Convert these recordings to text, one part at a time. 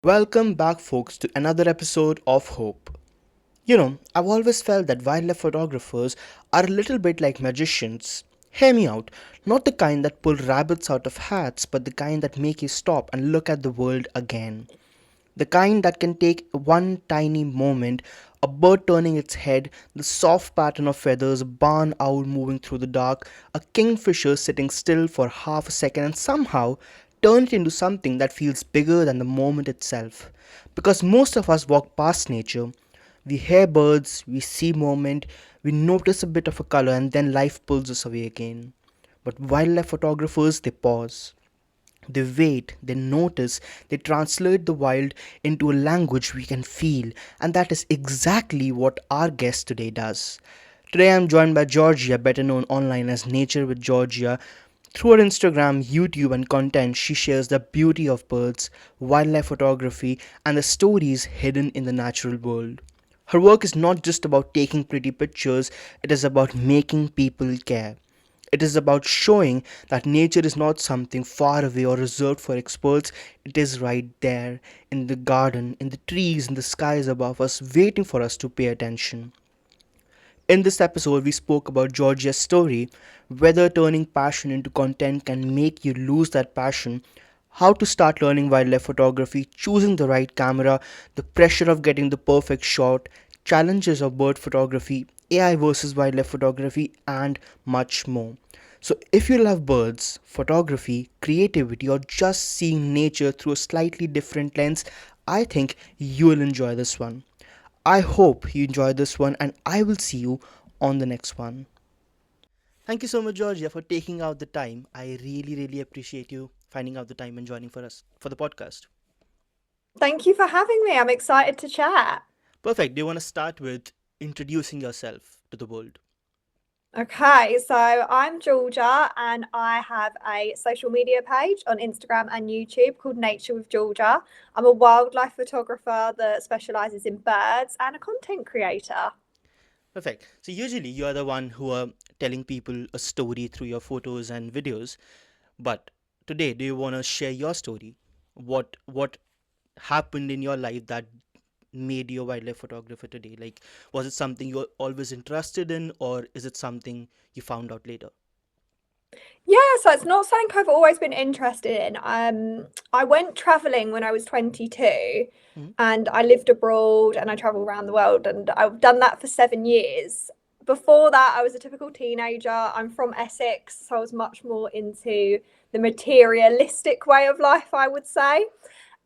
Welcome back, folks, to another episode of Hope. I've always felt that wildlife photographers are a little bit like magicians. Hear me out, not the kind that pull rabbits out of hats, but the kind that make you stop and look at the world again. The kind that can take one tiny moment, a bird turning its head, the soft pattern of feathers, a barn owl moving through the dark, a kingfisher sitting still for half a second, and somehow turn it into something that feels bigger than the moment itself. Because most of us walk past nature, we hear birds, we see movement, we notice a bit of a color, and then life pulls us away again. But wildlife photographers, they pause. They wait, they notice, they translate the wild into a language we can feel, and that is exactly what our guest today does. Today I'm joined by Georgia, better known online as Nature with Georgia. Through her Instagram, YouTube, and content, she shares the beauty of birds, wildlife photography, and the stories hidden in the natural world. Her work is not just about taking pretty pictures, it is about making people care. It is about showing that nature is not something far away or reserved for experts. It is right there, in the garden, in the trees, in the skies above us, waiting for us to pay attention. In this episode, we spoke about Georgia's story, whether turning passion into content can make you lose that passion, how to start learning wildlife photography, choosing the right camera, the pressure of getting the perfect shot, challenges of bird photography, AI versus wildlife photography, and much more. So, if you love birds, photography, creativity, or just seeing nature through a slightly different lens, I think you will enjoy this one. I hope you enjoy this one, and I will see you on the next one. Thank you so much, Georgia, for taking out the time. I really, really appreciate you finding out the time and joining for us for the podcast. Thank you for having me. I'm excited to chat. Perfect. Do you want to start with introducing yourself to the world? Okay, so I'm Georgia and I have a social media page on Instagram and YouTube called Nature with Georgia. I'm a wildlife photographer that specializes in birds and a content creator. Perfect. So usually you are the one who are telling people a story through your photos and videos, but today do you want to share your story? What happened in your life that made you a wildlife photographer today? Like, was it something you were always interested in, or is it something you found out later? Yeah, so it's not something I've always been interested in. I went traveling when I was 22 Mhm. and I lived abroad and I traveled around the world and I've done that for 7 years. Before that, I was a typical teenager. I'm from Essex, so I was much more into the materialistic way of life, I would say.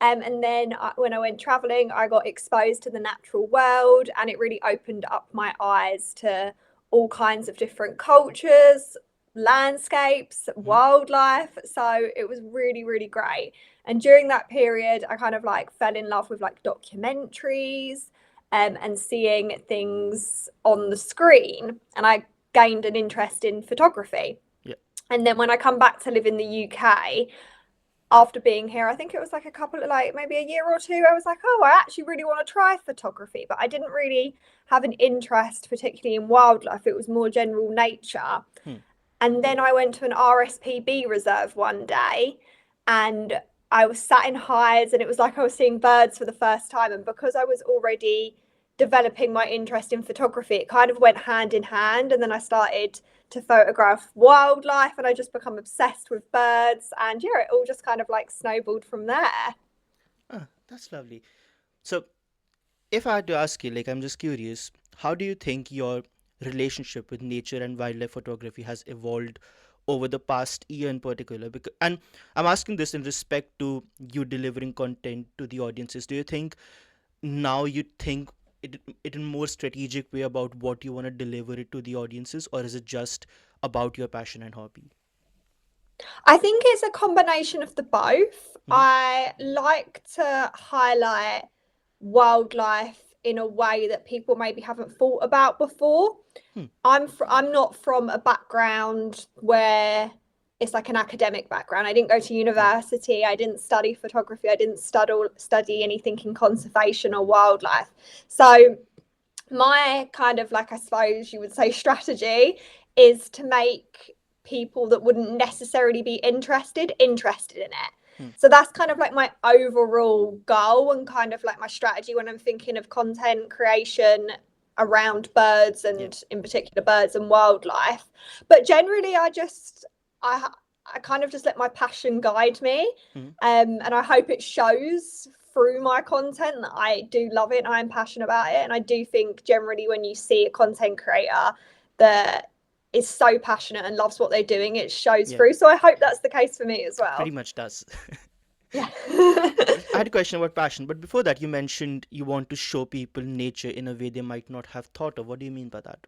And then when I went traveling, I got exposed to the natural world and it really opened up my eyes to all kinds of different cultures, landscapes, Mhm. wildlife. So it was really, really great. And during that period, I kind of like fell in love with like documentaries and seeing things on the screen. And I gained an interest in photography. Yeah. And then when I come back to live in the UK, after being here, I think it was like a couple of like maybe a year or two, I was like, oh, I actually really want to try photography, but I didn't really have an interest, particularly in wildlife. It was more general nature. Hmm. And then I went to an RSPB reserve one day and I was sat in hides and it was like I was seeing birds for the first time. And because I was already developing my interest in photography, it kind of went hand in hand. And then I started to photograph wildlife and I just become obsessed with birds. And yeah, it all just kind of like snowballed from there. Ah, that's lovely. So, if I had to ask you, like, I'm just curious, how do you think your relationship with nature and wildlife photography has evolved over the past year in particular? Because, and I'm asking this in respect to you delivering content to the audiences. Do you think now you think it in more strategic way about what you want to deliver it to the audiences, or is it just about your passion and hobby? I think it's a combination of the both. Hmm. I like to highlight wildlife in a way that people maybe haven't thought about before. Hmm. I'm not from a background where it's like an academic background. I didn't go to Right. university. I didn't study photography. I didn't study anything in conservation or wildlife. So my kind of like I suppose you would say strategy is to make people that wouldn't necessarily be interested in it. Hmm. So that's kind of like my overall goal and kind of like my strategy when I'm thinking of content creation around birds, Yeah. and in particular birds and wildlife. But generally I I kind of just let my passion guide me. Hmm. And I hope it shows through my content that I do love it and I'm passionate about it. And I do think generally when you see a content creator that is so passionate and loves what they're doing, it shows Yeah. through. So I hope that's the case for me as Pretty well. much does. Yeah. I had a question about passion, but before that, you mentioned you want to show people nature in a way they might not have thought of. What do you mean by that?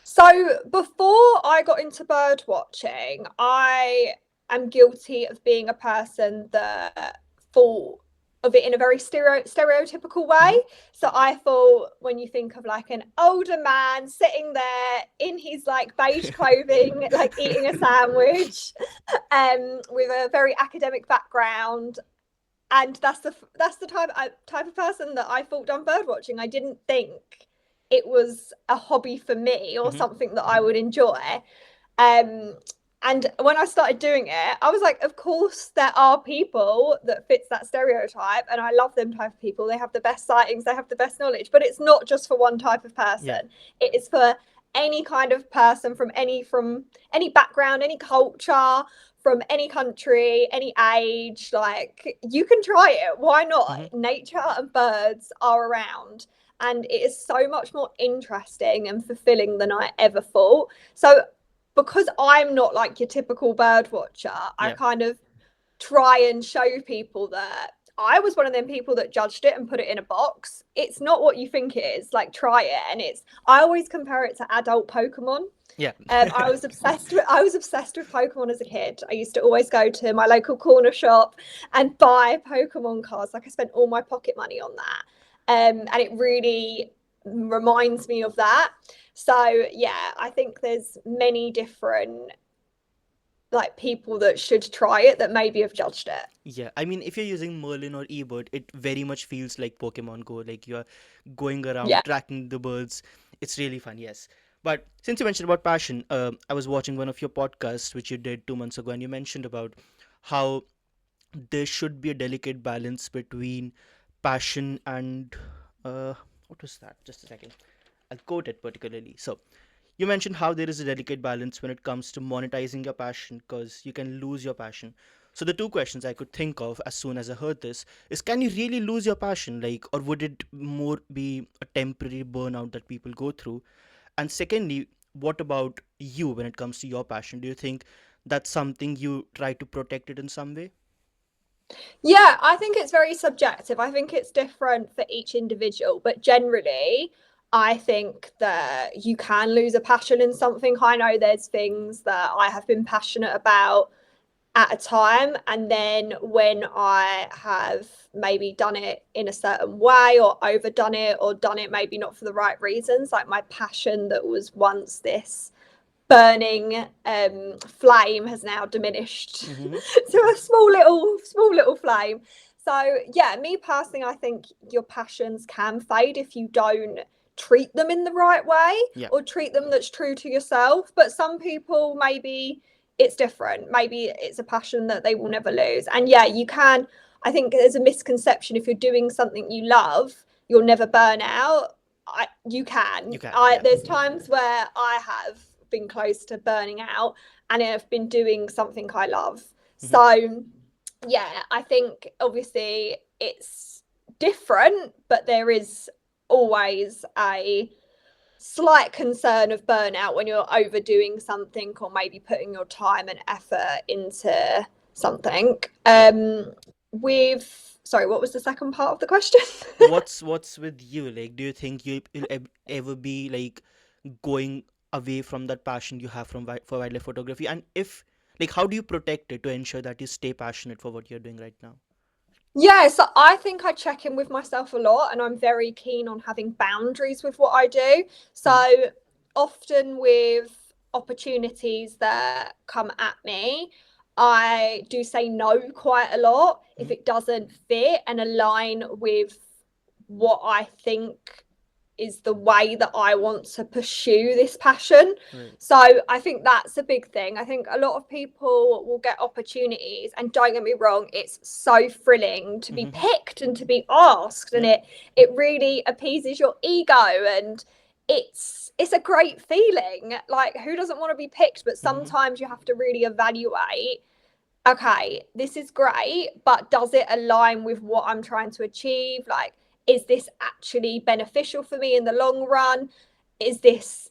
So before I got into bird watching, I am guilty of being a person that thought of it in a very stereotypical way. Mm-hmm. So I thought when you think of like an older man sitting there in his like beige clothing, like eating a sandwich, with a very academic background, and that's the type of person that I thought done bird watching. I didn't think it was a hobby for me or Mm-hmm. something that I would enjoy. Um, and when I started doing it, I was like, of course, there are people that fits that stereotype, and I love them type of people. They have the best sightings, they have the best knowledge, but it's not just for one type of Yeah. person. It is for any kind of person from any background, any culture, from any country, any age. Like you can try it. Why not? Mm-hmm. Nature and birds are around, and it is so much more interesting and fulfilling than I ever thought. So because I'm not like your typical bird watcher, I Yeah. kind of try and show people that I was one of them people that judged it and put it in a box. It's not what you think it is. Like try it, and it's. I always compare it to adult Pokemon. Yeah. I was obsessed with Pokemon as a kid. I used to always go to my local corner shop and buy Pokemon cards. Like I spent all my pocket money on that. And it really reminds me of that. So yeah, I think there's many different like people that should try it that maybe have judged it. Yeah, I mean, if you're using Merlin or eBird, it very much feels like Pokemon Go. Like you're going around Yeah. tracking the birds. It's really fun, yes. But since you mentioned about passion, I was watching one of your podcasts, which you did 2 months ago, and you mentioned about how there should be a delicate balance between passion and what was that? Just a second. I'll quote it particularly. So, you mentioned how there is a delicate balance when it comes to monetizing your passion because you can lose your passion. So the two questions I could think of as soon as I heard this is, can you really lose your passion, like, or would it more be a temporary burnout that people go through? And secondly, what about you when it comes to your passion? Do you think that's something you try to protect it in some way? Yeah, I think it's very subjective. I think it's different for each individual, but generally, I think that you can lose a passion in something. I know there's things that I have been passionate about at a time, and then when I have maybe done it in a certain way or overdone it or done it maybe not for the right reasons, like my passion that was once this burning flame has now diminished Mm-hmm. to a small little flame. So yeah, me personally, I think your passions can fade if you don't treat them in the right way Yeah. or treat them that's true to yourself. But some people, maybe it's different. Maybe it's a passion that they will never lose. And yeah, you can. I think there's a misconception if you're doing something you love, you'll never burn out. You You can. can. I Yeah. There's times where I have been close to burning out and I've been doing something I love. Mm-hmm. So yeah, I think obviously it's different, but there is always a slight concern of burnout when you're overdoing something or maybe putting your time and effort into something. Yeah. With sorry, what was the second part of the question? What's with you? Like, do you think you'll ever be like going away from that passion you have for wildlife photography? And if, like, how do you protect it to ensure that you stay passionate for what you're doing right now? Yeah, so I think I check in with myself a lot and I'm very keen on having boundaries with what I do. Mm-hmm. So often with opportunities that come at me, I do say no quite a lot if Mm-hmm. it doesn't fit and align with what I think is the way that I want to pursue this passion. Right. So I think that's a big thing. I think a lot of people will get opportunities, and don't get me wrong, it's so thrilling to be Mm-hmm. picked and to be asked, and Yeah. it really appeases your ego, and it's a great feeling. Like, who doesn't want to be picked? But Mm-hmm. sometimes you have to really evaluate, okay, this is great, but does it align with what I'm trying to achieve? Like, is this actually beneficial for me in the long run? Is this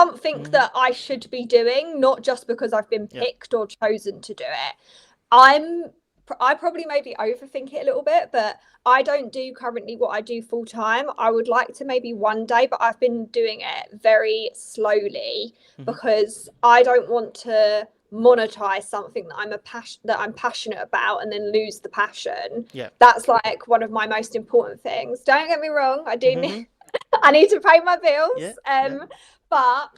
something Mm-hmm. that I should be doing, not just because I've been Yeah. picked or chosen to do it? I'm I probably maybe overthink it a little bit, but I don't do currently what I do full time. I would like to maybe one day, but I've been doing it very slowly Mm-hmm. because I don't want to monetize something that I'm passionate about and then lose the passion. Yeah. That's like one of my most important things. Don't get me wrong, I do Mm-hmm. I need to pay my Yeah. bills. Yeah. But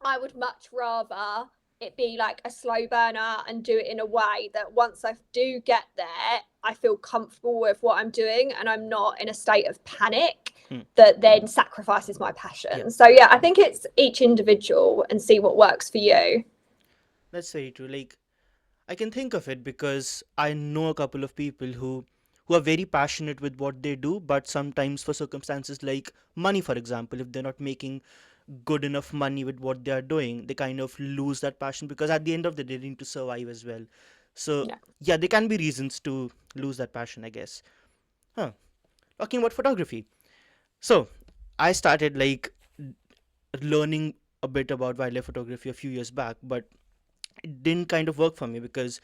I would much rather it be like a slow burner and do it in a way that once I do get there, I feel comfortable with what I'm doing and I'm not in a state of panic Hmm. that then sacrifices my Yeah. passion. So yeah, I think it's each individual and see what works for you. That's very true. Like, I can think of it because I know a couple of people who are very passionate with what they do, but sometimes for circumstances like money, for example, if they're not making good enough money with what they are doing, they kind of lose that passion because at the end of the day, they need to survive as well. So Yeah. yeah, there can be reasons to lose that passion, I guess. Huh. Talking about photography. So I started like learning a bit about wildlife photography a few years back, but it didn't kind of work for me because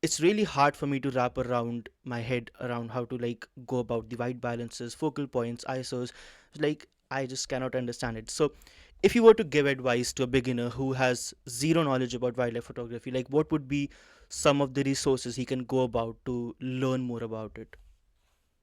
it's really hard for me to wrap around my head around how to like go about the white balances, focal points, isos. Like, I just cannot understand it. So if you were to give advice to a beginner who has zero knowledge about wildlife photography, like what would be some of the resources he can go about to learn more about it?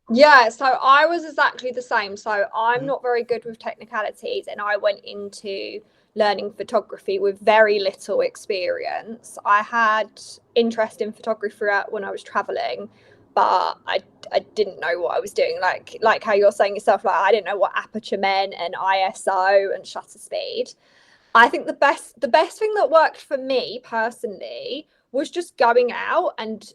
Yeah, so I was exactly the same. So I'm Mm-hmm. not very good with technicalities, and I went into learning photography with very little experience. I had interest in photography throughout when I was traveling, but I didn't know what I was doing. Like how you're saying yourself, like I didn't know what aperture meant and ISO and shutter speed. I think the best thing that worked for me personally was just going out and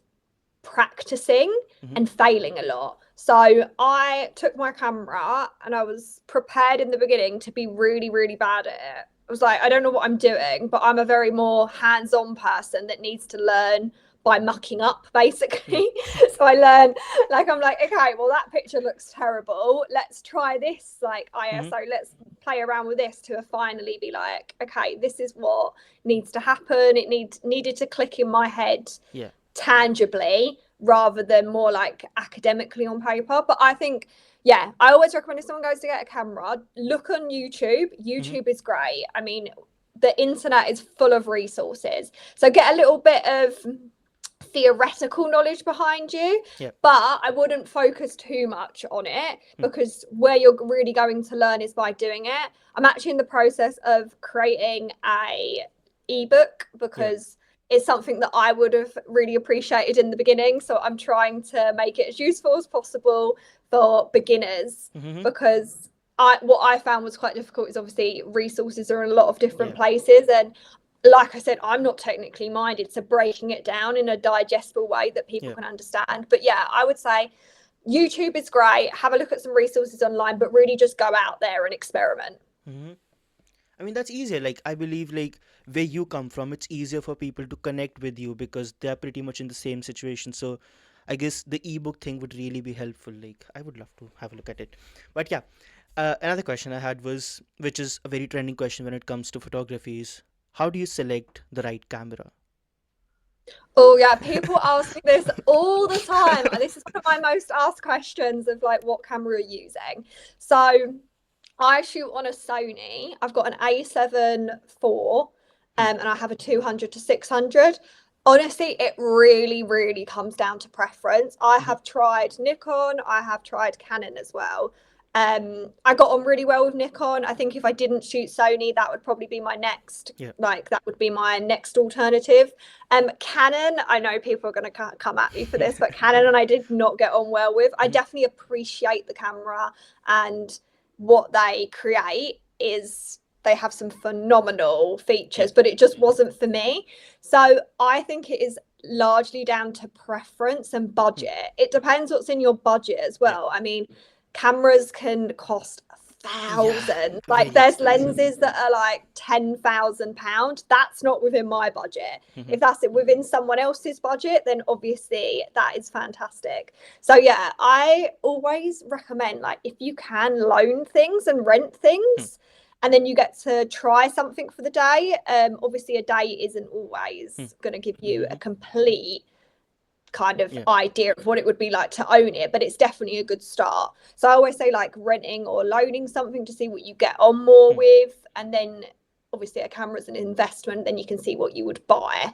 practicing Mm-hmm. and failing a lot. So I took my camera and I was prepared in the beginning to be really, really bad at it. I was like, I don't know what I'm doing, but I'm a very more hands-on person that needs to learn by mucking up, Yeah. basically. So I learned, like, I'm like, okay, well, that picture looks terrible. Let's try this, like, Mm-hmm. ISO. Let's play around with this to finally be like, okay, this is what needs to happen. It needed to click in my head Yeah. tangibly rather than more like academically on paper. But I think, yeah, I always recommend if someone goes to get a camera, look on YouTube. Mm-hmm. YouTube is great. I mean, the internet is full of resources. So get a little bit of theoretical knowledge behind you, Yeah. but I wouldn't focus too much on it Hmm. because where you're really going to learn is by doing it. I'm actually in the process of creating a ebook Yeah. because it's something that I would have really appreciated in the beginning. So I'm trying to make it as useful as possible for beginners Mm-hmm. because what I found was quite difficult is obviously resources are in a lot of different Yeah. places, and like I said, I'm not technically minded, so breaking it down in a digestible way that people Yeah. can understand. But yeah, I would say YouTube is great. Have a look at some resources online, but really just go out there and experiment. Mm-hmm. I mean, that's easier. Like, I believe, like, where you come from, it's easier for people to connect with you because they're pretty much in the same situation. So, I guess the ebook thing would really be helpful. Like, I would love to have a look at it. But yeah, another question I had was, which is a very trending question when it comes to photography, is how do you select the right camera? Oh yeah, people ask me this all the time. This is one of my most asked questions of like what camera you're using. So I shoot on a Sony. I've got an A7 IV, Hmm. and I have a 200 to 600. Honestly, it really, really comes down to preference. I Mm-hmm. have tried Nikon, I have tried Canon as well. I got on really well with Nikon. I think if I didn't shoot Sony, that would probably be my next, Yeah. like, that would be my next alternative. Canon, I know people are going to come at me for this, but Canon and I did not get on well with. I definitely appreciate the camera and what they create is they have some phenomenal Yeah. features, but it just wasn't for me. So I think it is largely down to preference and Hmm. budget. It depends what's in your budget as Yeah. well. I mean, cameras can cost Yeah. thousands. Like Very there's expensive. lenses that are like £10,000. That's not within my budget. Hmm. If that's within someone else's budget, then obviously that is fantastic. So yeah, I always recommend, like, if you can loan things and rent Hmm. things, and then you get to try something for the day. Obviously, a day isn't Hmm. always going to give you a Hmm. complete kind of Yeah. idea of what it would be like to own it, but it's definitely a good start. So I always say, like, renting or loaning something to see what you get on more Hmm. with, and then obviously a camera's an investment, then you can see what you would buy.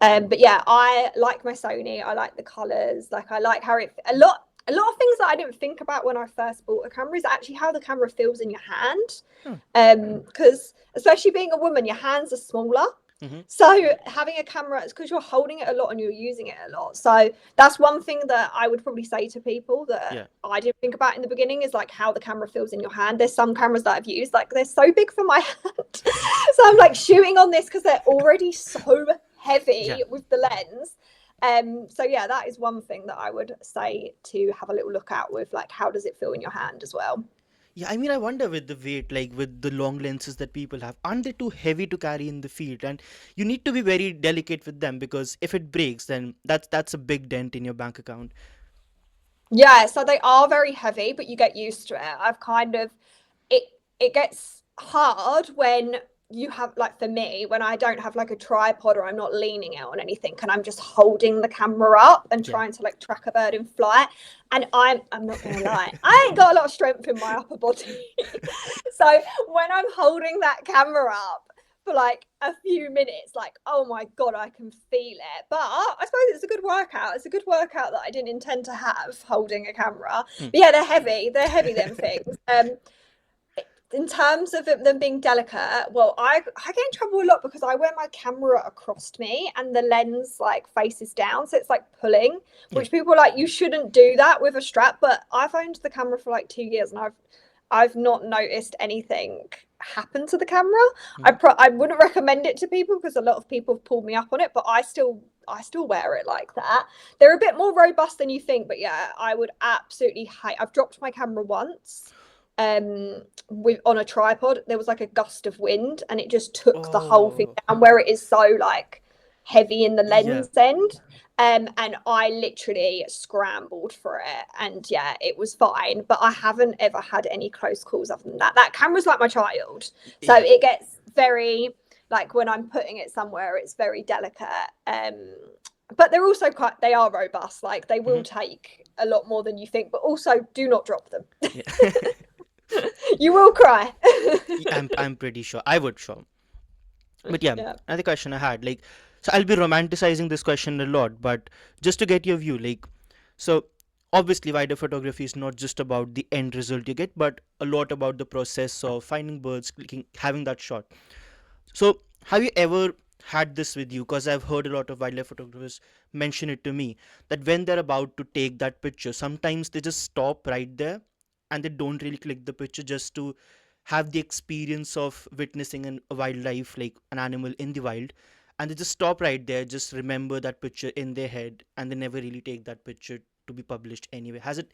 Hmm. But yeah, I like my Sony. I like the colors. Like, I like how it a lot of things that I didn't think about when I first bought a camera is actually how the camera feels in your hand. Hmm. Because especially being a woman, your hands are smaller. Hmm. So having a camera, it's because you're holding it a lot and you're using it a lot. So that's one thing that I would probably say to people that Yeah. I didn't think about in the beginning, is like how the camera feels in your hand. There's some cameras that I've used, like, they're so big for my hand. So I'm like shooting on this because they're already so Yeah. heavy with the lens. So yeah, that is one thing that I would say to have a little look at with, like, how does it feel in your hand as well. Yeah, I mean, I wonder with the weight, like with the long lenses that people have, aren't they too heavy to carry in the field? And you need to be very delicate with them because if it breaks, then that's a big dent in your bank account. Yeah, so they are very heavy, but you get used to it. I've kind of it it gets hard when you have, like, for me, when I don't have like a tripod or I'm not leaning out on anything and I'm just holding the camera up and Yeah. trying to like track a bird in flight. And I'm not gonna lie, I ain't got a lot of strength in my upper body. So when I'm holding that camera up for like a few minutes, like, oh my god, I can feel it. But I suppose it's a good workout. It's a good workout that I didn't intend to have holding a camera. Hmm. But yeah, they're heavy. They're heavy, them things. In terms of them being delicate, well, I get in trouble a lot because I wear my camera across me and the lens like faces down, so it's like pulling, Yeah. which people are like, you shouldn't do that with a strap. But I've owned the camera for like 2 years and I've not noticed anything happen to the camera. Hmm. I wouldn't recommend it to people because a lot of people have pulled me up on it, but I still wear it like that. They're a bit more robust than you think, but yeah, I would absolutely hate. I've dropped my camera once with on a tripod. There was like a gust of wind and it just took the whole thing Oh. down where it is so like heavy in the Yeah. lens end. And I literally scrambled for it, and yeah, it was fine. But I haven't ever had any close calls other than that. That camera's like my child, so Yeah. it gets very, like, when I'm putting it somewhere, it's very delicate. But they're also quite, they are robust. Like, they will Hmm. take a lot more than you think, but also do not drop them. Yeah. You will cry. I'm pretty sure I would sure. But yeah, Yeah. another question I had, like, so I'll be romanticizing this question a lot, but just to get your view, like, so obviously wider photography is not just about the end result you get, but a lot about the process of finding birds, clicking, having that shot. So have you ever had this with you? Because I've heard a lot of wildlife photographers mention it to me that when they're about to take that picture, sometimes they just stop right there and they don't really click the picture just to have the experience of witnessing a wildlife, like an animal in the wild, and they just stop right there, just remember that picture in their head, and they never really take that picture to be published anyway. Has it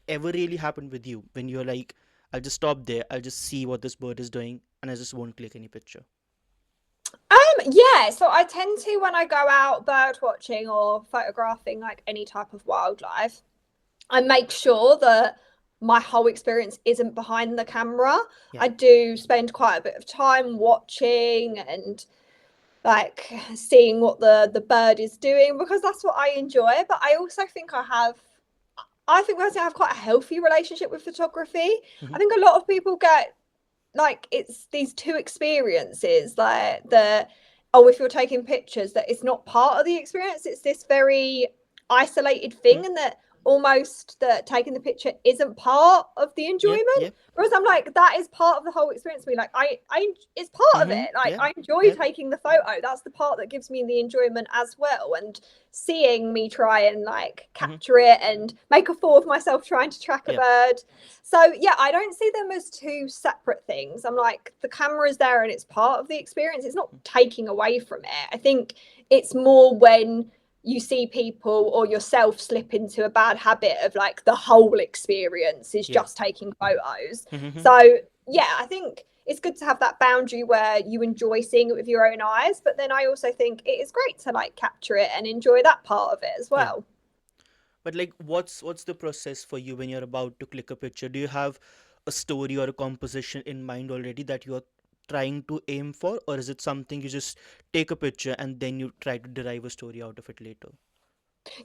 ever really happened with you when you're like, I'll just stop there, I'll just see what this bird is doing, and I just won't click any picture? Yeah, so I tend to, when I go out bird watching or photographing like any type of wildlife, I make sure that my whole experience isn't behind the camera. Yeah. I do spend quite a bit of time watching and like seeing what the bird is doing because that's what I enjoy. But I also think I think personally I have quite a healthy relationship with photography. I Hmm. think a lot of people get, like, it's these two experiences, like, the, oh, if you're taking pictures, that it's not part of the experience, it's this very isolated thing, and that almost that taking the picture isn't part of the Yep. enjoyment. Yep. Whereas I'm like, that is part of the whole experience for me. Like it's part of it. Like Yep. I enjoy Yep. taking the photo. That's the part that gives me the enjoyment as well. And seeing me try and like capture it and make a fool of myself trying to track a Yep. bird. So yeah, I don't see them as two separate things. I'm like, the camera is there and it's part of the experience. It's not taking away from it. I think it's more when you see people or yourself slip into a bad habit of like the whole experience is Yeah. just taking photos. Mm-hmm. So yeah, I think it's good to have that boundary where you enjoy seeing it with your own eyes, but then I also think it is great to like capture it and enjoy that part of it as Yeah. well. But like, what's the process for you when you're about to click a picture? Do you have a story or a composition in mind already that you are trying to aim for, or is it something you just take a picture and then you try to derive a story out of it later?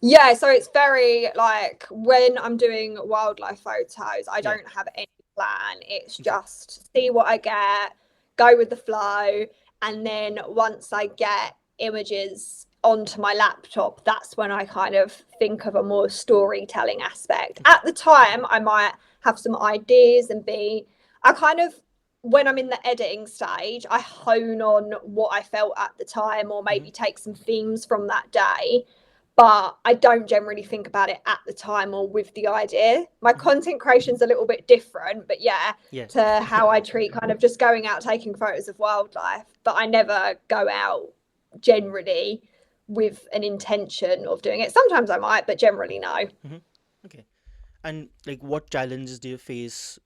Yeah, so it's very like when I'm doing wildlife photos, I Yeah. don't have any plan. It's Okay. just see what I get, go with the flow, and then once I get images onto my laptop, that's when I kind of think of a more storytelling aspect. Okay. At the time, I might have some ideas and I kind of, when I'm in the editing stage, I hone on what I felt at the time or Mm-hmm. maybe take some themes from that day, but I don't generally think about it at the time or with the idea. My Mm-hmm. content creation's a little bit different, but yeah, Yeah. to how I treat kind of just going out taking photos of wildlife. But I never go out generally with an intention of doing it. Sometimes I might, but generally no. Mm-hmm. Okay. And like, what challenges do you face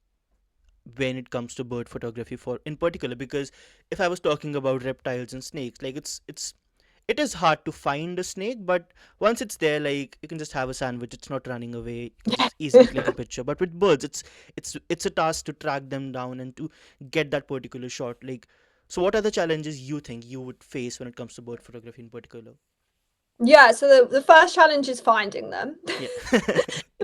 when it comes to bird photography for in particular? Because if I was talking about reptiles and snakes, like it is hard to find a snake, but once it's there, like you can just have a sandwich, it's not running away, you can just easily click a picture. But with birds, it's a task to track them down and to get that particular shot. Like, so what are the challenges you think you would face when it comes to bird photography in particular? Yeah, so the first challenge is finding them. Yeah.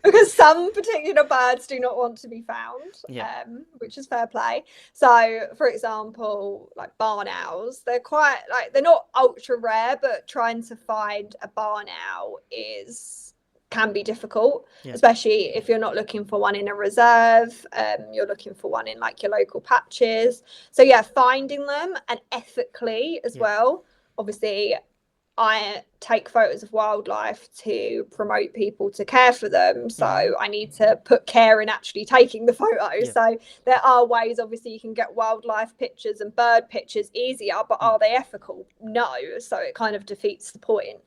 Because some particular birds do not want to be found, Yeah. which is fair play. So, for example, like barn owls, they're quite like they're not ultra rare, but trying to find a barn owl is can be difficult, Yeah. especially if you're not looking for one in a reserve. You're looking for one in like your local patches. So yeah, finding them and ethically as Yeah. well. Obviously, I take photos of wildlife to promote people to care for them. So Mm-hmm. I need to put care in actually taking the photos. Yeah. So there are ways, obviously, you can get wildlife pictures and bird pictures easier, but Mm. are they ethical? No. So it kind of defeats the point.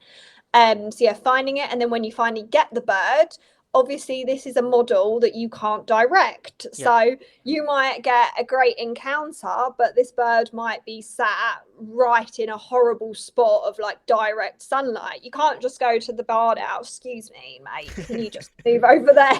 So yeah, finding it, and then when you finally get the bird, obviously this is a model that you can't direct. Yeah. So you might get a great encounter, but this bird might be sat right in a horrible spot of like direct sunlight. You can't just go to the barn owl, excuse me, mate, can you just move over there?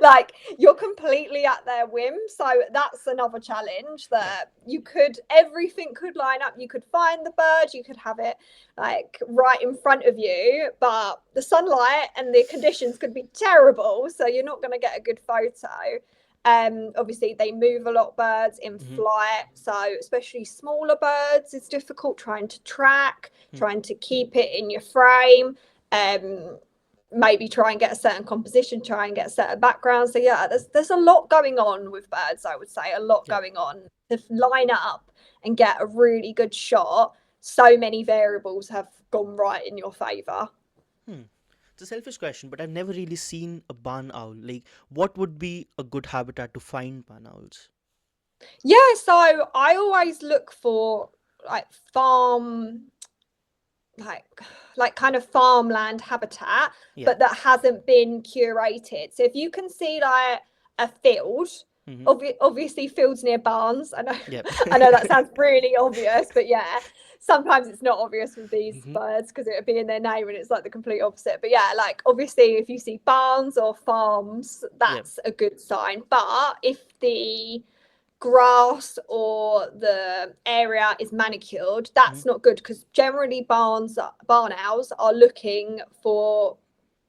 Like you're completely at their whim. So that's another challenge Yeah. that you could everything could line up. You could find the bird, you could have it like right in front of you, but the sunlight and the conditions could be terrible. So you're not going to get a good photo. Obviously they move a lot, birds in Mm-hmm. flight, so especially smaller birds, it's difficult trying to track, Mm. trying to keep it in your frame. Maybe try and get a certain composition, try and get a certain background. So yeah, there's a lot going on with birds. I would say a lot Yeah. going on to line up and get a really good shot. So many variables have gone right in your favor. Hmm. It's a selfish question, but I've never really seen a barn owl. Like, what would be a good habitat to find barn owls? Yeah, so I always look for like farm like kind of farmland habitat, Yeah. but that hasn't been curated. So if you can see like a field, Mm-hmm. obviously fields near barns. I know Yep. I know that sounds really obvious, but yeah, sometimes it's not obvious with these Mm-hmm. birds because it would be in their name and it's like the complete opposite. But yeah, like obviously if you see barns or farms, Yep. that's a good sign. But if the grass or the area is manicured, Mm-hmm. that's not good because generally barn owls are looking for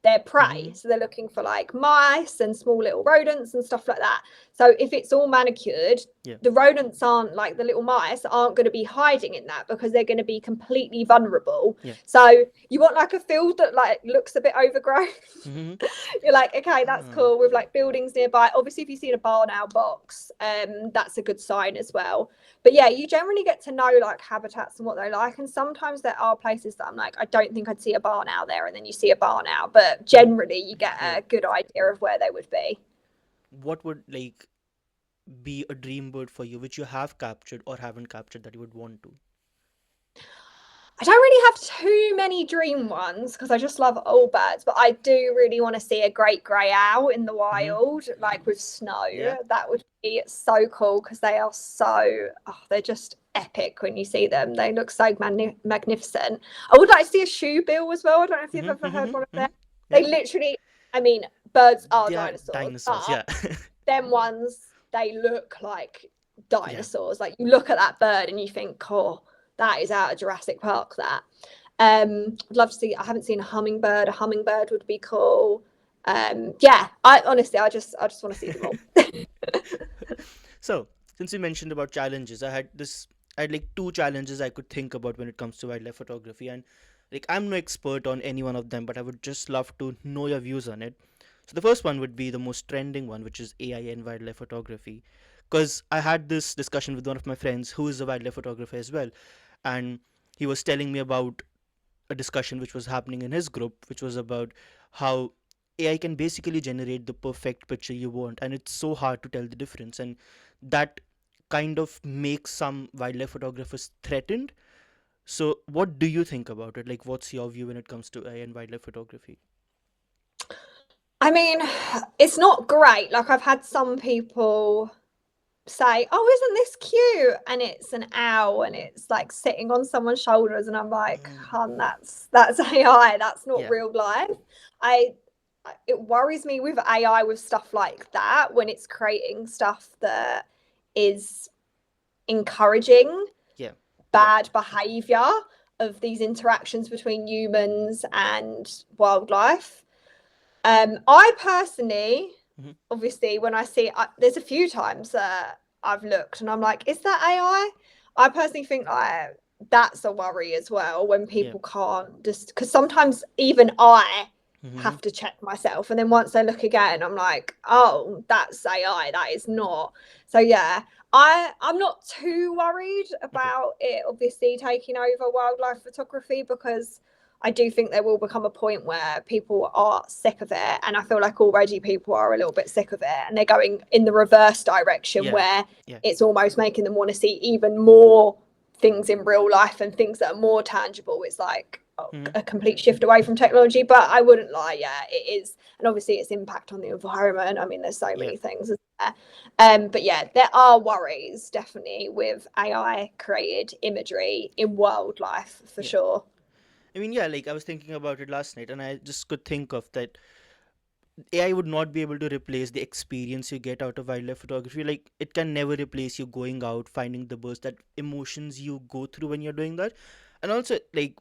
their prey. Mm-hmm. So they're looking for like mice and small little rodents and stuff like that. So if it's all manicured, Yeah. the rodents aren't like the little mice aren't going to be hiding in that because they're going to be completely vulnerable. Yeah. So you want like a field that like looks a bit overgrown. Mm-hmm. You're like, okay, that's Ah. cool, with like buildings nearby. Obviously, if you see a barn owl box, that's a good sign as well. But yeah, you generally get to know like habitats and what they like. And sometimes there are places that I'm like, I don't think I'd see a barn owl there, and then you see a barn owl. But generally, you get Yeah. a good idea of where they would be. What would like be a dream bird for you, which you have captured or haven't captured that you would want to? I don't really have too many dream ones because I just love all birds, but I do really want to see a great grey owl in the Mm-hmm. wild, like with snow. Yeah. That would be so cool because they are so, oh, they're just epic when you see them. They look so magnificent. I would like to see a shoebill as well. I don't know if you've Mm-hmm. ever heard Mm-hmm. one of them. Mm-hmm. They Yeah. literally, I mean, birds are They are dinosaurs, dinosaurs. but Yeah. them ones, they look like Yeah. dinosaurs. Like you look at that bird and you think, oh, that is out of Jurassic Park. That I'd love to see. I haven't seen a hummingbird. A hummingbird would be cool. Yeah, I honestly, I just want to see them all. So, since you mentioned about challenges, I had like two challenges I could think about when it comes to wildlife photography, and like I'm no expert on any one of them, but I would just love to know your views on it. So the first one would be the most trending one, which is AI and wildlife photography, because I had this discussion with one of my friends who is a wildlife photographer as well, and he was telling me about a discussion which was happening in his group, which was about how AI can basically generate the perfect picture you want, and it's so hard to tell the difference, and that kind of makes some wildlife photographers threatened. So, what do you think about it? Like, what's your view when it comes to AI and wildlife photography? I mean, it's not great. Like I've had some people say, "Oh, isn't this cute?" And it's an owl, and it's like sitting on someone's shoulders, and I'm like, Mm, "Hun, that's AI. That's not yeah. real life." I it worries me with AI with stuff like that when it's creating stuff that is encouraging Yeah. Yeah. bad behavior of these interactions between humans and wildlife. I personally, Hmm. obviously, when I see, there's a few times that I've looked and I'm like, is that AI? I personally think like that's a worry as well when Yeah. people can't just because sometimes even I Hmm. have to check myself, and then once I look again, I'm like, oh, that's AI. That is not. So yeah, I'm not too worried Okay. about it obviously taking over wildlife photography because I do think there will become a point where people are sick of it. And I feel like already people are a little bit sick of it and they're going in the reverse direction Yeah. where Yeah. it's almost making them want to see even more things in real life and things that are more tangible. It's like Hmm. a complete shift away from technology. But I wouldn't lie, yeah, it is. And obviously its impact on the environment. I mean, there's so Yeah. many things there. But yeah, there are worries definitely with AI created imagery in wildlife for Yeah. sure. I mean, yeah, like I was thinking about it last night, and I just could think of that AI would not be able to replace the experience you get out of wildlife photography. Like, it can never replace you going out, finding the birds, that emotions you go through when you're doing that. And also, like,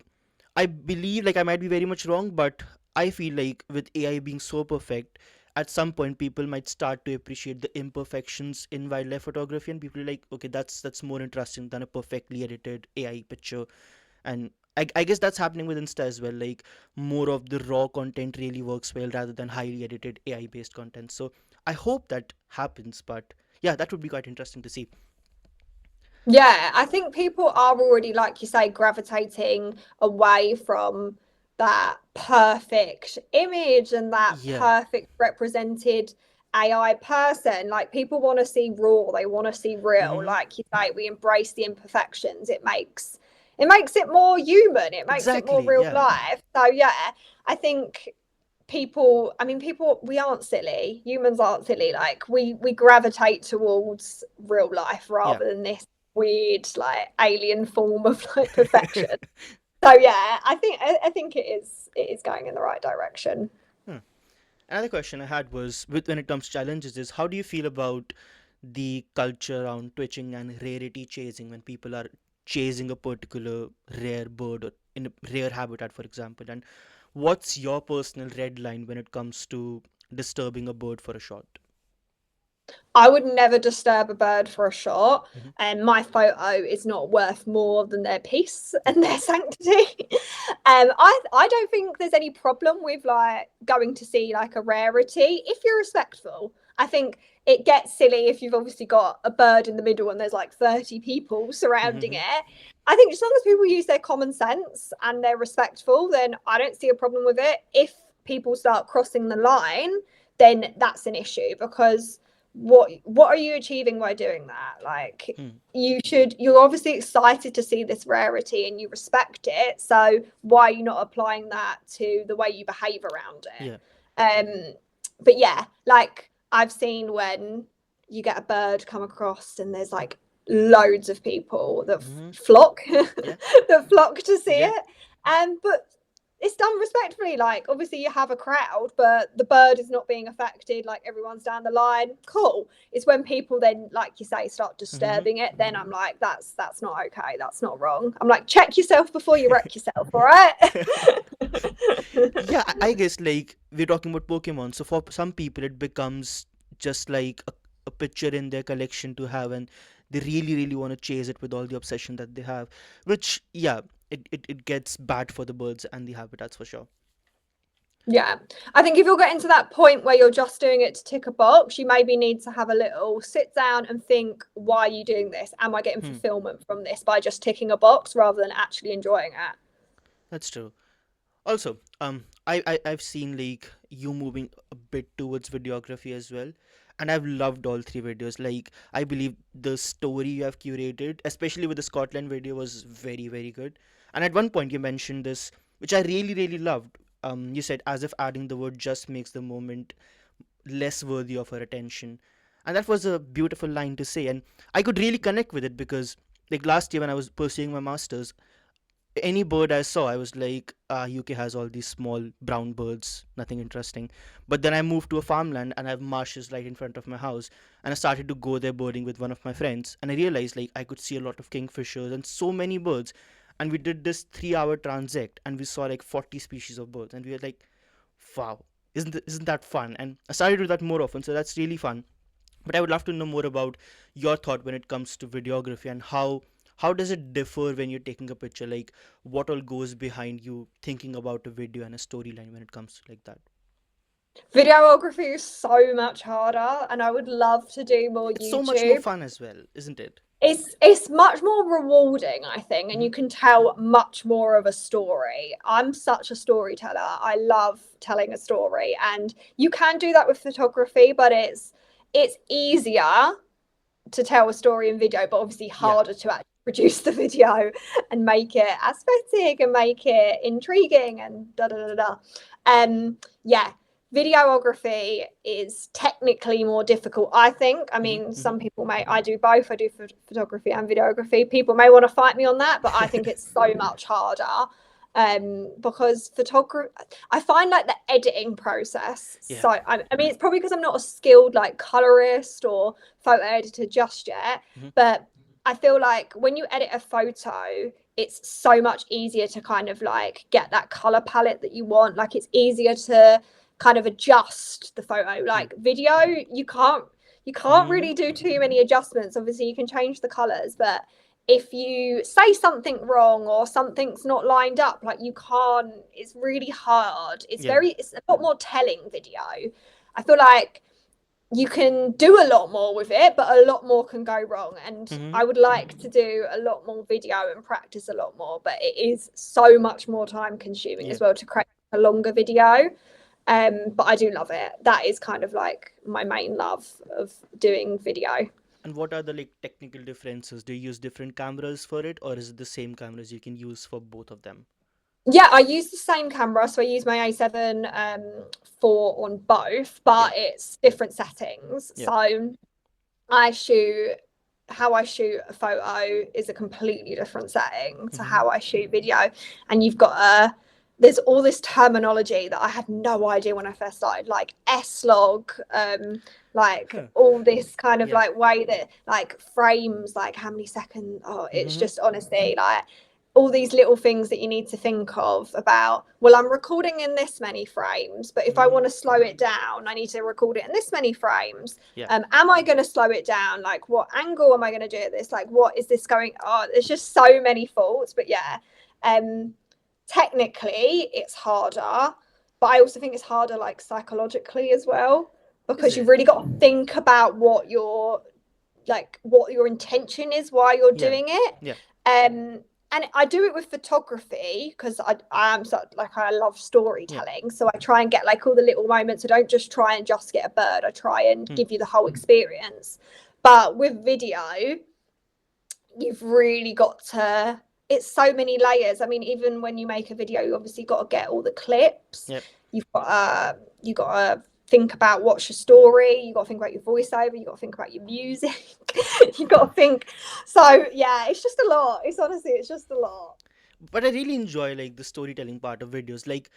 I believe, like, I might be very much wrong, but I feel like with AI being so perfect, at some point people might start to appreciate the imperfections in wildlife photography, and people are like, okay, that's more interesting than a perfectly edited AI picture. And I guess that's happening with Insta as well. Like, more of the raw content really works well rather than highly edited AI based content. So I hope that happens, but yeah, that would be quite interesting to see. Yeah, I think people are already, like you say, gravitating away from that perfect image and that Yeah. perfect represented AI person. Like people want to see raw, they want to see real. Mm-hmm. Like you say, we embrace the imperfections. It makes it more human. It makes it more Exactly. real Yeah. life. So yeah, I think people, we aren't silly. Humans aren't silly. Like we gravitate towards real life Yeah. rather than this weird like alien form of like perfection. So yeah, I think it is going in the right direction. Hmm. Another question I had was, with when it comes to challenges, is how do you feel about the culture around twitching and rarity chasing, when people are chasing a particular rare bird or in a rare habitat, for example? And What's your personal red line when it comes to disturbing a bird for a shot? I would never disturb a bird for a shot, Hmm. and my photo is not worth more than their peace Yeah. and their sanctity. I don't think there's any problem with like going to see like a rarity if you're respectful. I think it gets silly if you've obviously got a bird in the middle and there's like 30 people surrounding Hmm. it. I think as long as people use their common sense and they're respectful, then I don't see a problem with it. If people start crossing the line, then that's an issue because what are you achieving by doing that? Like Hmm. you're obviously excited to see this rarity and you respect it, so why are you not applying that to the way you behave around Yeah. it? But yeah, like I've seen when you get a bird come across and there's like loads of people that Hmm. flock Yeah. that flock to see Yeah. it, but it's done respectfully. Like obviously you have a crowd, but the bird is not being affected. Like everyone's down the line. Cool. It's when people then, like you say, start Hmm. disturbing it. Then I'm like, that's not okay. That's not wrong. I'm like, check yourself before you wreck yourself. All right. Yeah, I guess like we're talking about Pokemon, so for some people it becomes just like a picture in their collection to have, and they really, really want to chase it with all the obsession that they have. Which, yeah, it gets bad for the birds and the habitats for sure. Yeah, I think if you're getting to that point where you're just doing it to tick a box, you maybe need to have a little sit down and think, why are you doing this? Am I getting Hmm, fulfillment from this by just ticking a box rather than actually enjoying it? that's true. Also, I've seen like you moving a bit towards videography as well, and I've loved all three videos. Like I believe the story you have curated, especially with the Scotland video, was very, very good. And at one point you mentioned this, which I really, really loved. You said as if adding the word just makes the moment less worthy of our attention, and that was a beautiful line to say, and I could really connect with it because like last year when I was pursuing my masters, any bird I saw, I was like, UK has all these small brown birds, nothing interesting. But then I moved to a farmland and I have marshes right in front of my house. And I started to go there birding with one of my friends. And I realized like I could see a lot of kingfishers and so many birds. And we did this 3 hour transit and we saw like 40 species of birds. And we were like, wow, isn't that fun? And I started to do that more often. So that's really fun. But I would love to know more about your thought when it comes to videography and how does it differ when you're taking a picture, like what all goes behind you thinking about a video and a storyline when it comes to like that. Videography is so much harder, and I would love to do more It's so much more YouTube. fun as well, isn't it? It's much more rewarding, I think, and Hmm. you can tell much more of a story. I'm such a storyteller. I love telling a story, and you can do that with photography, but it's easier to tell a story in video, but obviously Yeah. harder to actually produce the video and make it aesthetic and make it intriguing and da da da da. Yeah, videography is technically more difficult, I think. I Hmm. mean, Hmm. some people may, I do both, I do photography and videography. People may want to fight me on that, but I think it's so much harder. Because photography, I find like the editing process. Yeah. So I mean, it's probably because I'm not a skilled like colorist or photo editor just yet, Hmm. but I feel like when you edit a photo, it's so much easier to kind of like get that color palette that you want. Like it's easier to kind of adjust the photo. Yeah. Like video, you can't Hmm. really do too many adjustments. Obviously, you can change the colors, but if you say something wrong or something's not lined up, like you can't, it's really hard. Yeah. It's a lot more telling video. I feel like you can do a lot more with it, but a lot more can go wrong. And Hmm. I would like to do a lot more video and practice a lot more, but it is so much more time consuming Yeah. as well to create a longer video. But I do love it. That is kind of like my main love of doing video. And what are the like technical differences? Do you use different cameras for it, or is it the same cameras you can use for both of them? Yeah, I use the same camera, so I use my A7 4 on both, Yeah. but it's different settings. Yeah. So I shoot how I shoot a photo is a completely different setting to Hmm. how I shoot video. And you've got there's all this terminology that I had no idea when I first started, like S-log, like Huh. all this kind of Yeah. like way that like frames, like how many seconds. Oh, it's Hmm. just honestly like all these little things that you need to think of about, well, I'm recording in this many frames, but if I Mm-hmm. want to slow it down, I need to record it in this many frames. Yeah. Am I going to slow it down? Like, what angle am I going to do this? Like, what is this going on? There's just so many faults. But yeah, technically it's harder, but I also think it's harder like psychologically as well, Is because you've it? really got to think about what your intention is while you're Yeah. doing it. Yeah. And I do it with photography because I am so, like, I love Yeah. storytelling, so I try and get like all the little moments. I don't just try and just get a bird, I try and Hmm. give you the whole experience. But with video, you've really got to, it's so many layers. I mean, even when you make a video, you obviously got to get all the clips. Yep. You got to think about what's your story. You got to think about your voiceover. You got to think about your music. You got to think. So yeah, it's just a lot. It's honestly, it's just a lot. But I really enjoy like the storytelling part of videos. Like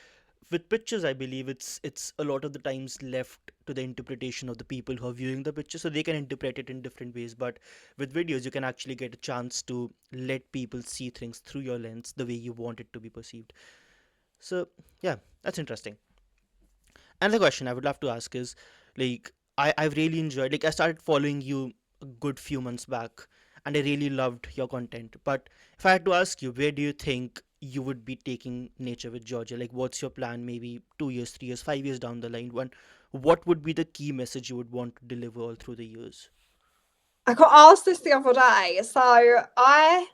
with pictures, I believe it's a lot of the times left to the interpretation of the people who are viewing the picture, so they can interpret it in different ways. But with videos, you can actually get a chance to let people see things through your lens the way you want it to be perceived. So yeah, that's interesting. Another question I would love to ask is like I've really enjoyed, like I started following you a good few months back and I really loved your content. But if I had to ask you, where do you think you would be taking Nature with Georgia? Like what's your plan maybe 2 years, 3 years, 5 years down the line? What would be the key message you would want to deliver all through the years? I got asked this the other day. So I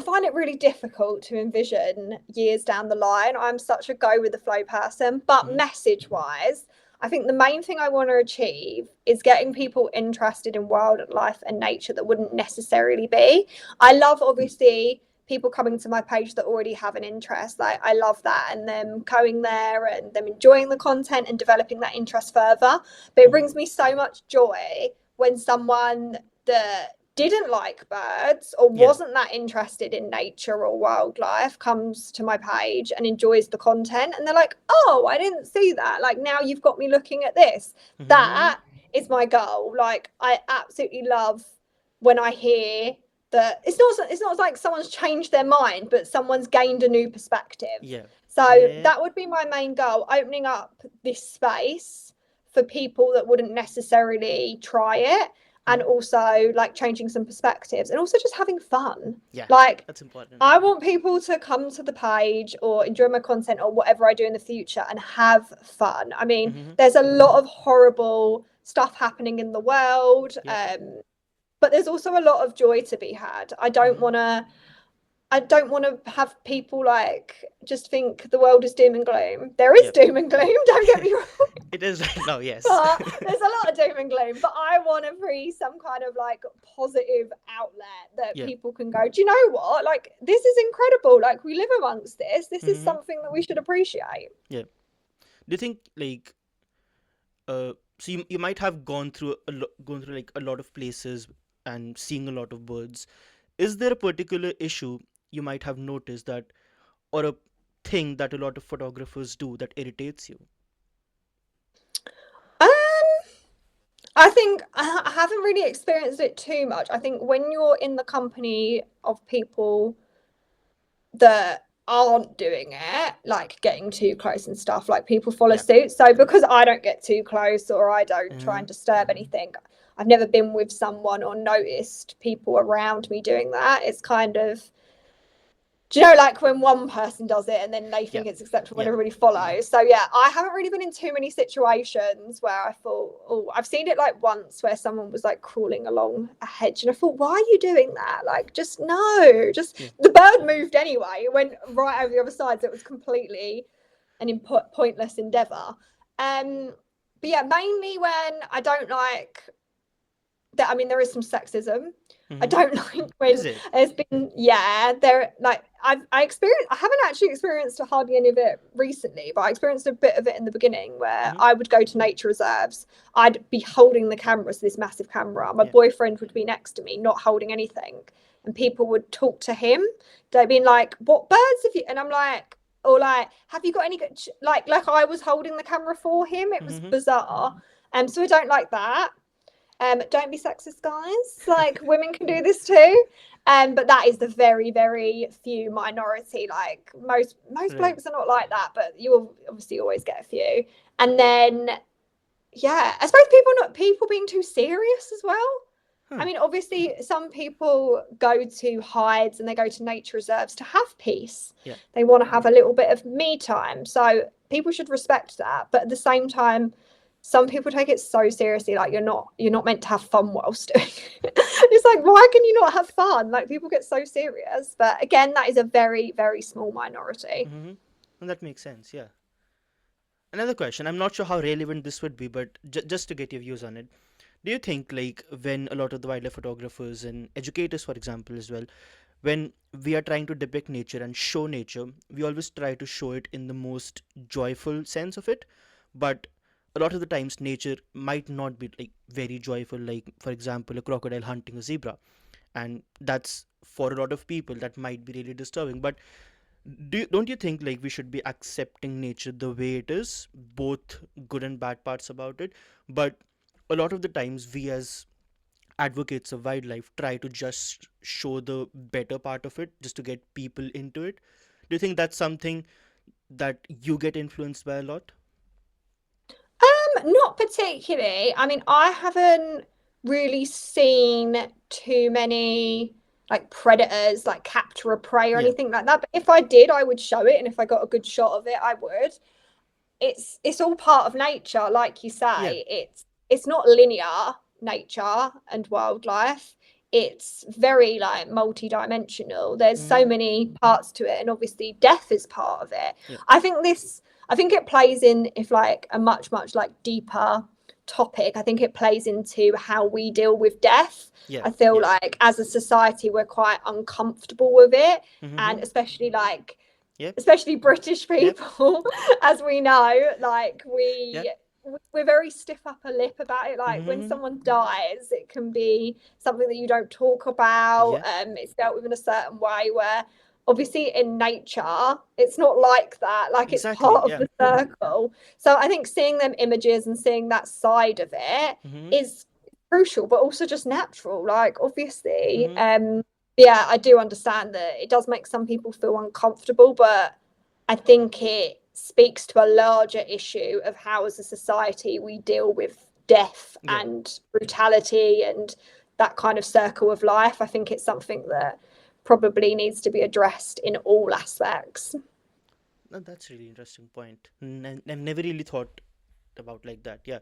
find it really difficult to envision years down the line. I'm such a go with the flow person, but Mm-hmm. message wise, I think the main thing I want to achieve is getting people interested in wildlife and nature that wouldn't necessarily be. I love, obviously, people coming to my page that already have an interest. Like, I love that, and them going there and them enjoying the content and developing that interest further. But it Mm-hmm. brings me so much joy when someone that didn't like birds or Yeah. wasn't that interested in nature or wildlife comes to my page and enjoys the content, and they're like, oh, I didn't see that, like, now you've got me looking at this. Mm-hmm. That is my goal. Like, I absolutely love when I hear that it's not like someone's changed their mind, but someone's gained a new perspective. Yeah. So Yeah. that would be my main goal, opening up this space for people that wouldn't necessarily try it, and Mm-hmm. also like changing some perspectives, and also just having fun. Yeah. Like, That's important. I want people to come to the page or enjoy my content or whatever I do in the future and have fun. I mean, Mm-hmm. there's a lot of horrible stuff happening in the world, Yep. but there's also a lot of joy to be had. Mm-hmm. I don't want to have people like just think the world is doom and gloom. There is Yep. doom and gloom, don't get me wrong. It is right now, yes. But there's a lot of doom and gloom. But I want to be some kind of like positive outlet that Yeah. people can go, do you know what? Like, this is incredible. Like, we live amongst this. This is Mm-hmm. something that we should appreciate. Yeah. Do you think like so you might have gone through like a lot of places and seeing a lot of birds. Is there a particular issue you might have noticed that, or a thing that a lot of photographers do that irritates you? Um, I think I haven't really experienced it too much. I think when you're in the company of people that aren't doing it, like getting too close and stuff, like people follow Yeah. suit. So because I don't get too close or I don't try Uh-huh. and disturb anything, I've never been with someone or noticed people around me doing that. It's kind of, do you know, like when one person does it and then they Yeah. think it's acceptable when Yeah. everybody follows. So yeah, I haven't really been in too many situations where I thought, oh, I've seen it like once where someone was like crawling along a hedge and I thought, why are you doing that? Like, just no, just, Yeah. the bird moved anyway. It went right over the other side, so it was completely an pointless endeavor. But yeah, mainly when I don't like that. I mean, there is some sexism. I Mm-hmm. don't like Is when it? there's been, yeah, there, like, I haven't actually experienced hardly any of it recently, but I experienced a bit of it in the beginning where Mm-hmm. I would go to nature reserves. I'd be holding the camera, so this massive camera. My Yeah. boyfriend would be next to me, not holding anything, and people would talk to him. They'd be like, "What birds have you?" And I'm like, or like, "Have you got any?" Like I was holding the camera for him. It was Mm-hmm. bizarre. So I don't like that. Don't be sexist, guys. Like, women can do this too. But that is the very, very few minority. Like most Right. blokes are not like that, but you will obviously always get a few. And then yeah, I suppose people being too serious as well. I Huh. mean, obviously, some people go to hides and they go to nature reserves to have peace. Yeah. They want to have a little bit of me time. So people should respect that. But at the same time, some people take it so seriously, like you're not meant to have fun whilst doing it. It's like, why can you not have fun? Like people get so serious. But again, that is a very, very small minority. Mm-hmm. And that makes sense. Yeah. Another question. I'm not sure how relevant this would be, but just to get your views on it, do you think like when a lot of the wildlife photographers and educators, for example, as well, when we are trying to depict nature and show nature, we always try to show it in the most joyful sense of it, but a lot of the times nature might not be like very joyful, like for example a crocodile hunting a zebra, and that's for a lot of people that might be really disturbing. But don't you think like we should be accepting nature the way it is, both good and bad parts about it? But a lot of the times we as advocates of wildlife try to just show the better part of it just to get people into it. Do you think that's something that you get influenced by a lot? Not particularly. I mean, I haven't really seen too many like predators, like capture a prey or Yeah. anything like that. But if I did, I would show it, and if I got a good shot of it, I would. It's all part of nature, like you Yeah. say. It's not linear nature and wildlife. It's very like multi-dimensional. There's so Mm-hmm. many parts to it, and obviously death is part of it. Yeah. I think this I think it plays in if like a much, much like deeper topic. I think it plays into how we deal with death. Yeah. I feel Yeah. like as a society we're quite uncomfortable with it, Mm-hmm. and Yep. especially British Yep. people, as we know, like Yep. we're very stiff upper lip about it. Like when Mm-hmm. someone dies, it can be something that you don't talk about. Yeah. It's dealt with in a certain way where obviously in nature it's not like that. Like it's Exactly. part of Yeah. the circle. So I think seeing them images and seeing that side of it Mm-hmm. is crucial, but also just natural. Like obviously, Mm-hmm. yeah, I do understand that it does make some people feel uncomfortable, but I think it speaks to a larger issue of how, as a society, we deal with death Yeah. and brutality and that kind of circle of life. I think it's something that probably needs to be addressed in all aspects. That's really interesting point. I've never really thought about like that. Yeah.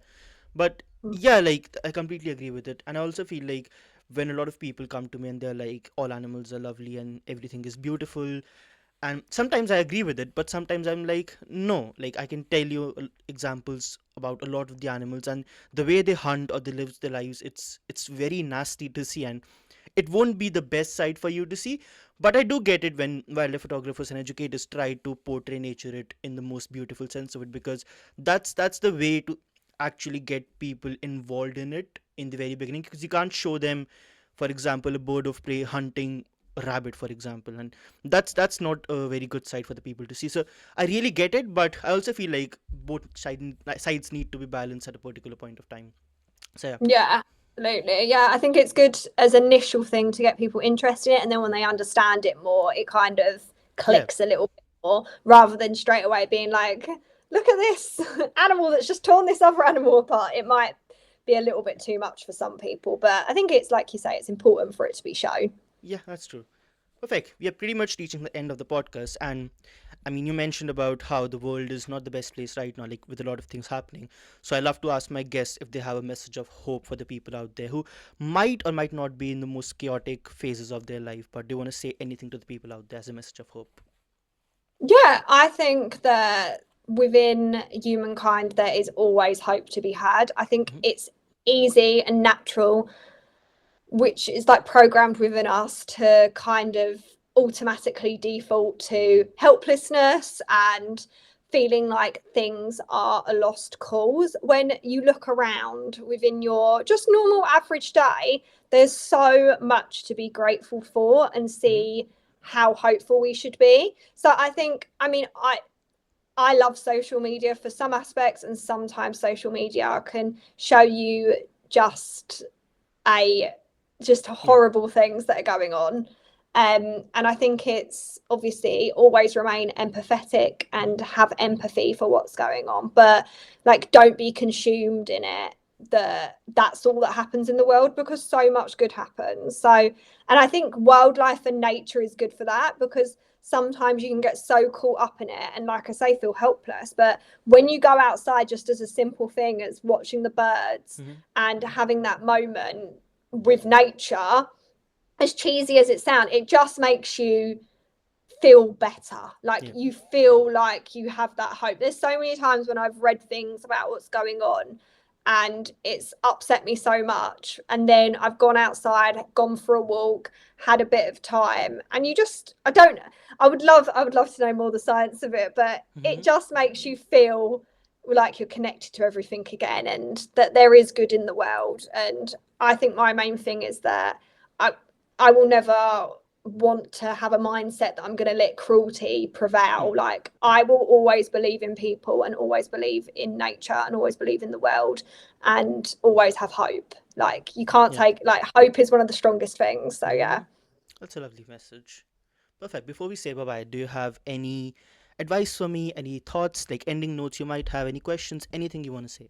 But yeah, like I completely agree with it. And I also feel like when a lot of people come to me and they're like all animals are lovely and everything is beautiful, and sometimes I agree with it, but sometimes I'm like no, like I can tell you examples about a lot of the animals and the way they hunt or they live their lives, it's very nasty to see, and it won't be the best side for you to see. But I do get it when wildlife photographers and educators try to portray nature it in the most beautiful sense of it, because that's the way to actually get people involved in it in the very beginning, because you can't show them, for example, a bird of prey hunting a rabbit, for example, and that's not a very good sight for the people to see. So I really get it, but I also feel like sides need to be balanced at a particular point of time. So yeah. Yeah, absolutely. Yeah, I think it's good as initial thing to get people interested in it, and then when they understand it more, it kind of Yeah. clicks a little bit more, rather than straight away being like, "Look at this animal that's just torn this other animal apart." It might be a little bit too much for some people, but I think it's like you say, it's important for it to be shown. Yeah, that's true. Perfect. We are pretty much reaching the end of the podcast. And I mean, you mentioned about how the world is not the best place right now, like with a lot of things happening. So I love to ask my guests if they have a message of hope for the people out there who might or might not be in the most chaotic phases of their life, but they want to say anything to the people out there as a message of hope. Yeah, I think that within humankind there is always hope to be had. I think Hmm. it's easy and natural, which is like programmed within us to kind of automatically default to helplessness and feeling like things are a lost cause. When you look around within your just normal average day, there's so much to be grateful for and Hmm. see how hopeful we should be. So I think, I mean, I love social media for some aspects, and sometimes social media can show you just a just Yeah. horrible things that are going on. And I think it's obviously always remain empathetic and have empathy for what's going on, but like don't be consumed in it that that's all that happens in the world, because so much good happens. So, and I think wildlife and nature is good for that, because sometimes you can get so caught up in it and, like I say, feel helpless. But when you go outside, just as a simple thing as watching the birds Mm-hmm. and having that moment with nature, as cheesy as it sounds, it just makes you feel better. Like Yeah. you feel like you have that hope. There's so many times when I've read things about what's going on and it's upset me so much, and then I've gone outside, gone for a walk, had a bit of time, and you just, I would love to know more the science of it, but Mm-hmm. it just makes you feel like you're connected to everything again, and that there is good in the world. And I think my main thing is that I I will never want to have a mindset that I'm going to let cruelty prevail. Hmm. Like I will always believe in people and always believe in nature and always believe in the world and always have hope. Like you can't Yeah. take, like, hope is one of the strongest things. So Mm-hmm. yeah. That's a lovely message. Perfect. Before we say bye bye, do you have any advice for me? Any thoughts, like ending notes you might have? Any questions? Anything you want to say?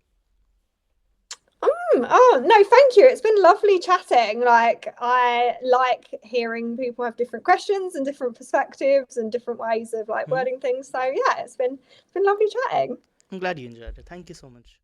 Oh no, thank you. It's been lovely chatting. Like I like hearing people have different questions and different perspectives and different ways of like Hmm. wording things. So yeah, it's been lovely chatting. I'm glad you enjoyed it. Thank you so much.